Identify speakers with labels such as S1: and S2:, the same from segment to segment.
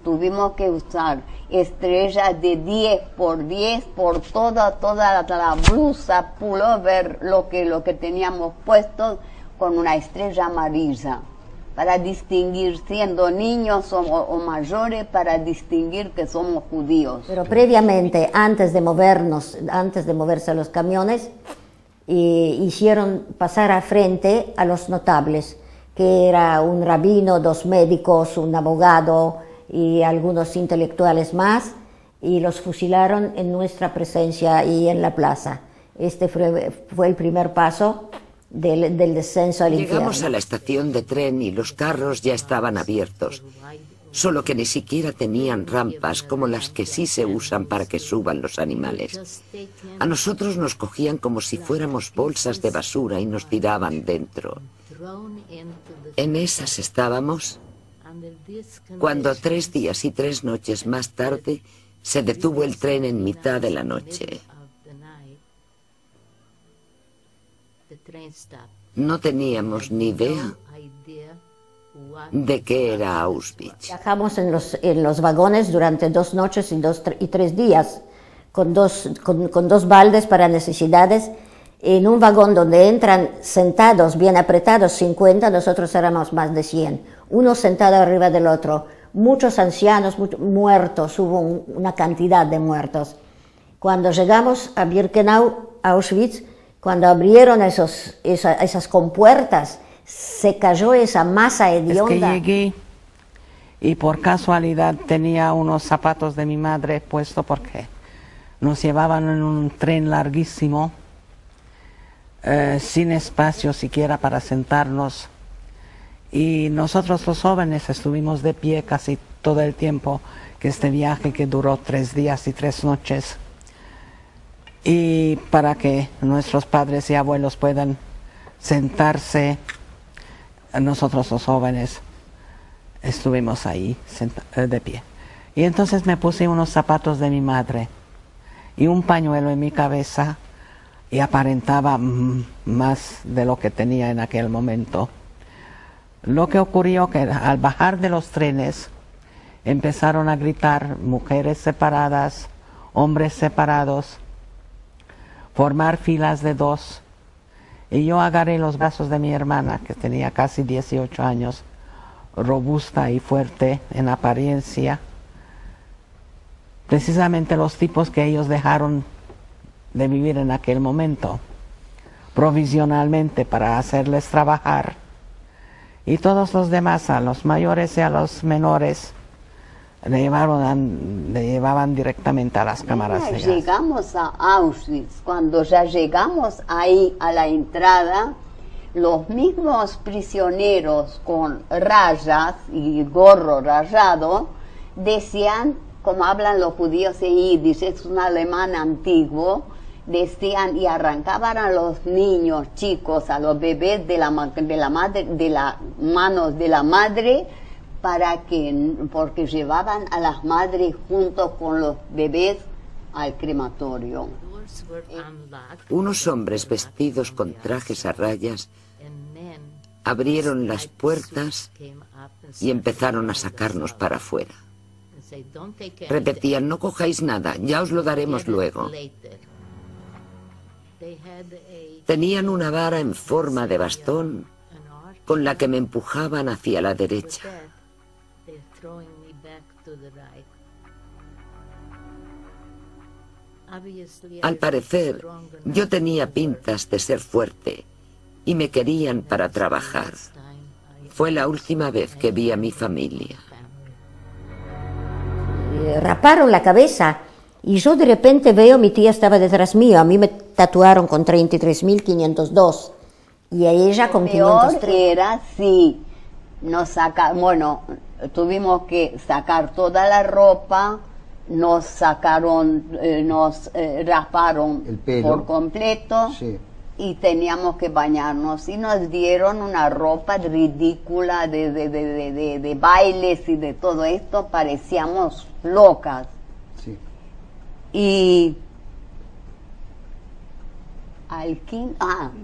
S1: Tuvimos que usar estrellas de 10 por 10 por toda la blusa, pullover, lo que teníamos puesto, con una estrella amarilla, para distinguir, siendo niños o mayores, para distinguir que somos judíos.
S2: Pero previamente, antes de moverse a los camiones, hicieron pasar a frente a los notables, que era un rabino, 2 médicos, un abogado y algunos intelectuales más, y los fusilaron en nuestra presencia y en la plaza. Este fue el primer paso del descenso al infierno.
S3: Llegamos a la estación de tren y los carros ya estaban abiertos, solo que ni siquiera tenían rampas como las que sí se usan para que suban los animales. A nosotros nos cogían como si fuéramos bolsas de basura y nos tiraban dentro. En esas estábamos cuando 3 días y 3 noches más tarde se detuvo el tren en mitad de la noche. No teníamos ni idea de qué era Auschwitz.
S2: Viajamos en los vagones durante 2 noches y 3 días, con dos baldes para necesidades. En un vagón donde entran sentados, bien apretados, 50, nosotros éramos más de 100, uno sentado arriba del otro. Muchos ancianos, muertos, hubo una cantidad de muertos. Cuando llegamos a Birkenau, Auschwitz, cuando abrieron esas compuertas, se cayó esa masa hedionda.
S4: Es que llegué y por casualidad tenía unos zapatos de mi madre puesto porque nos llevaban en un tren larguísimo, sin espacio siquiera para sentarnos, y nosotros los jóvenes estuvimos de pie casi todo el tiempo que este viaje, que duró 3 días y 3 noches, y para que nuestros padres y abuelos puedan sentarse, nosotros los jóvenes estuvimos ahí de pie. Y entonces me puse unos zapatos de mi madre y un pañuelo en mi cabeza, y aparentaba más de lo que tenía en aquel momento. Lo que ocurrió que al bajar de los trenes empezaron a gritar mujeres separadas, hombres separados, formar filas de 2, y yo agarré los brazos de mi hermana, que tenía casi 18 años, robusta y fuerte en apariencia, precisamente los tipos que ellos dejaron de vivir en aquel momento, provisionalmente, para hacerles trabajar, y todos los demás, a los mayores y a los menores, le llevaban directamente a las cámaras de gas.
S1: Llegamos a Auschwitz, cuando ya llegamos ahí a la entrada, los mismos prisioneros con rayas y gorro rayado decían, como hablan los judíos en yiddish, es un alemán antiguo, decían, y arrancaban a los niños chicos, a los bebés de las manos de la madre, porque llevaban a las madres junto con los bebés al crematorio.
S3: Unos hombres vestidos con trajes a rayas abrieron las puertas y empezaron a sacarnos para afuera. Repetían, no cojáis nada, ya os lo daremos luego. Tenían una vara en forma de bastón con la que me empujaban hacia la derecha. Al parecer, yo tenía pintas de ser fuerte y me querían para trabajar. Fue la última vez que vi a mi familia.
S2: Raparon la cabeza y yo de repente veo, mi tía estaba detrás mío, a mí me tatuaron con 33.502 y a ella con 503.
S1: Peor era si nos tuvimos que sacar toda la ropa, nos sacaron, rasparon el pelo por completo, sí, y teníamos que bañarnos, y nos dieron una ropa ridícula de bailes y de todo esto, parecíamos locas. Sí. Y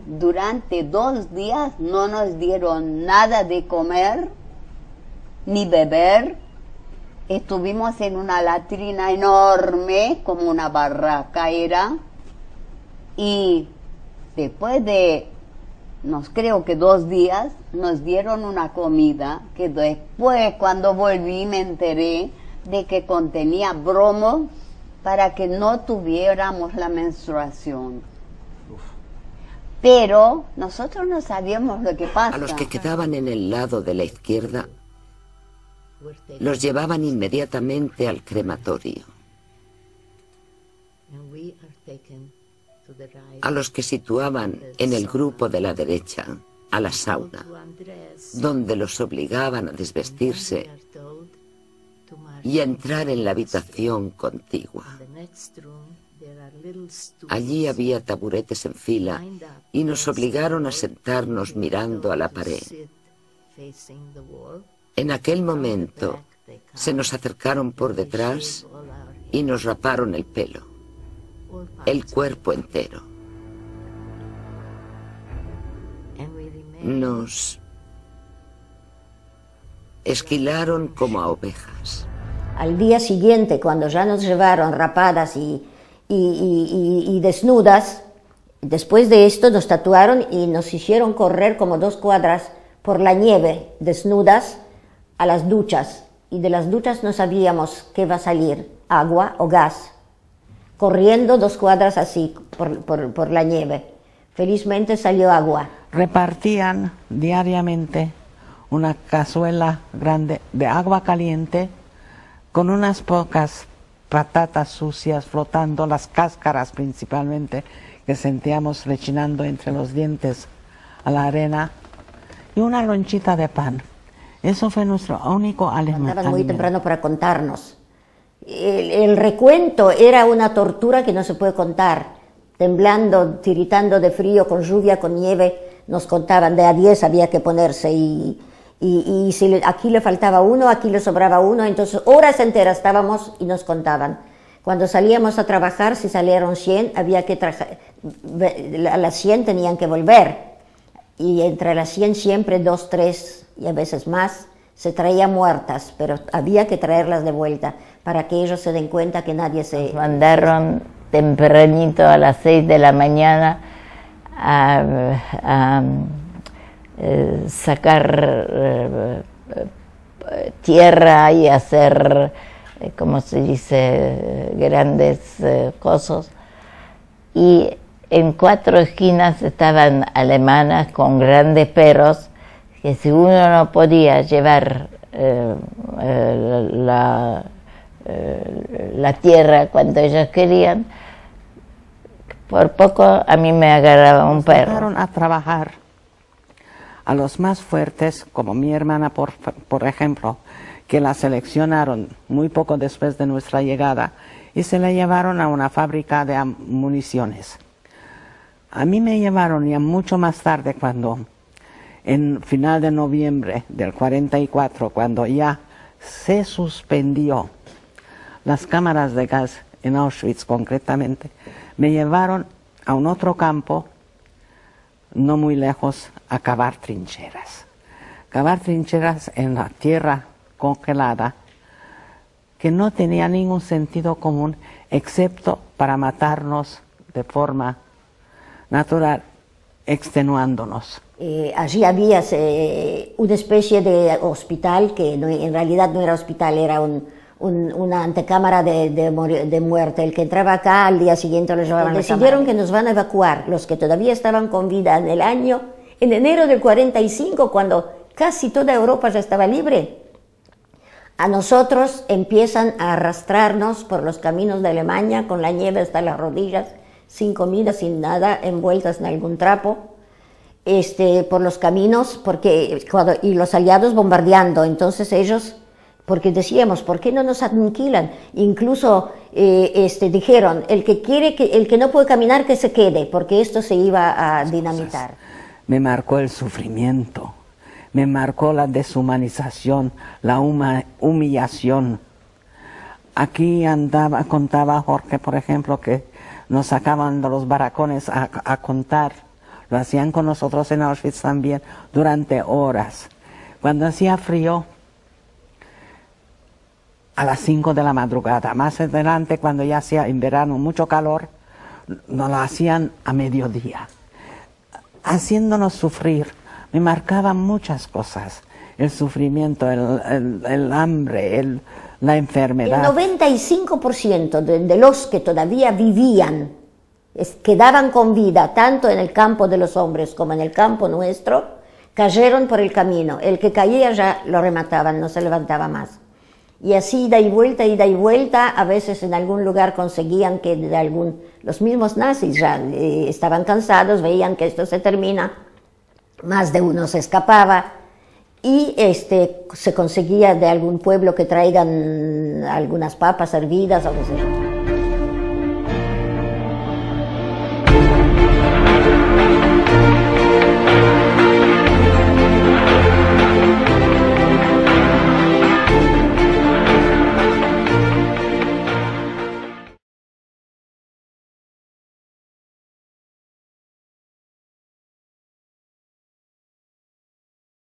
S1: durante 2 días no nos dieron nada de comer ni beber, estuvimos en una latrina enorme, como una barraca era, y después de, creo que 2 días, nos dieron una comida que después, cuando volví, me enteré de que contenía bromo para que no tuviéramos la menstruación. Pero nosotros no sabíamos lo que pasa.
S3: A los que quedaban en el lado de la izquierda, los llevaban inmediatamente al crematorio. A los que situaban en el grupo de la derecha, a la sauna, donde los obligaban a desvestirse y a entrar en la habitación contigua. Allí había taburetes en fila y nos obligaron a sentarnos mirando a la pared. En aquel momento se nos acercaron por detrás y nos raparon el pelo, el cuerpo entero. Nos esquilaron como a ovejas.
S2: Al día siguiente, cuando ya nos llevaron rapadas y desnudas, después de esto nos tatuaron y nos hicieron correr como 2 cuadras por la nieve, desnudas, a las duchas. Y de las duchas no sabíamos qué va a salir, agua o gas. Corriendo 2 cuadras así, por la nieve. Felizmente salió agua.
S4: Repartían diariamente una cazuela grande de agua caliente con unas pocas patatas sucias flotando, las cáscaras principalmente, que sentíamos rechinando entre los dientes a la arena, y una lonchita de pan. Eso fue nuestro único alimento.
S2: Estaban muy temprano para contarnos. El recuento era una tortura que no se puede contar. Temblando, tiritando de frío, con lluvia, con nieve, nos contaban, de a 10 había que ponerse, y si aquí le faltaba uno, aquí le sobraba uno, entonces horas enteras estábamos y nos contaban. Cuando salíamos a trabajar, si salieron 100, había que a las 100 tenían que volver, y entre las 100 siempre 2, 3 y a veces más se traían muertas, pero había que traerlas de vuelta para que ellos se den cuenta que nadie se...
S5: Nos mandaron tempranito a las 6 de la mañana a sacar tierra y hacer, como se dice, grandes cosas. Y en 4 esquinas estaban alemanas con grandes perros, que si uno no podía llevar la tierra cuando ellos querían, por poco a mí me agarraba un perro.
S4: Empezaron a trabajar a los más fuertes, como mi hermana, por ejemplo, que la seleccionaron muy poco después de nuestra llegada y se la llevaron a una fábrica de municiones. A mí me llevaron ya mucho más tarde, cuando en final de noviembre del 44, cuando ya se suspendió las cámaras de gas en Auschwitz concretamente, me llevaron a un otro campo, no muy lejos, a cavar trincheras. Cavar trincheras en la tierra congelada, que no tenía ningún sentido común, excepto para matarnos de forma natural, extenuándonos.
S2: Allí había una especie de hospital, que en realidad no era hospital, era una antecámara de muerte. El que entraba acá, al día siguiente lo llevaban a la cámara. Decidieron que nos van a evacuar, los que todavía estaban con vida en enero del 45, cuando casi toda Europa ya estaba libre. A nosotros empiezan a arrastrarnos por los caminos de Alemania, con la nieve hasta las rodillas, sin comida, sin nada, envueltas en algún trapo, por los caminos, y los aliados bombardeando. Entonces ellos, porque decíamos, ¿por qué no nos aniquilan? Incluso dijeron, el que no puede caminar, que se quede, porque esto se iba a dinamitar.
S4: Me marcó el sufrimiento, me marcó la deshumanización, la humillación. Aquí contaba Jorge, por ejemplo, que nos sacaban de los barracones a contar. Lo hacían con nosotros en Auschwitz también, durante horas. Cuando hacía frío, a las 5 de la madrugada. Más adelante, cuando ya hacía en verano mucho calor, nos lo hacían a mediodía, haciéndonos sufrir. Me marcaban muchas cosas, el sufrimiento, el hambre, la enfermedad.
S2: El 95% de los que todavía vivían, quedaban con vida, tanto en el campo de los hombres como en el campo nuestro, cayeron por el camino. El que caía ya lo remataban, no se levantaba más. Y así ida y vuelta, a veces en algún lugar conseguían que los mismos nazis ya estaban cansados, veían que esto se termina, más de uno se escapaba, y se conseguía de algún pueblo que traigan algunas papas hervidas o qué sé yo.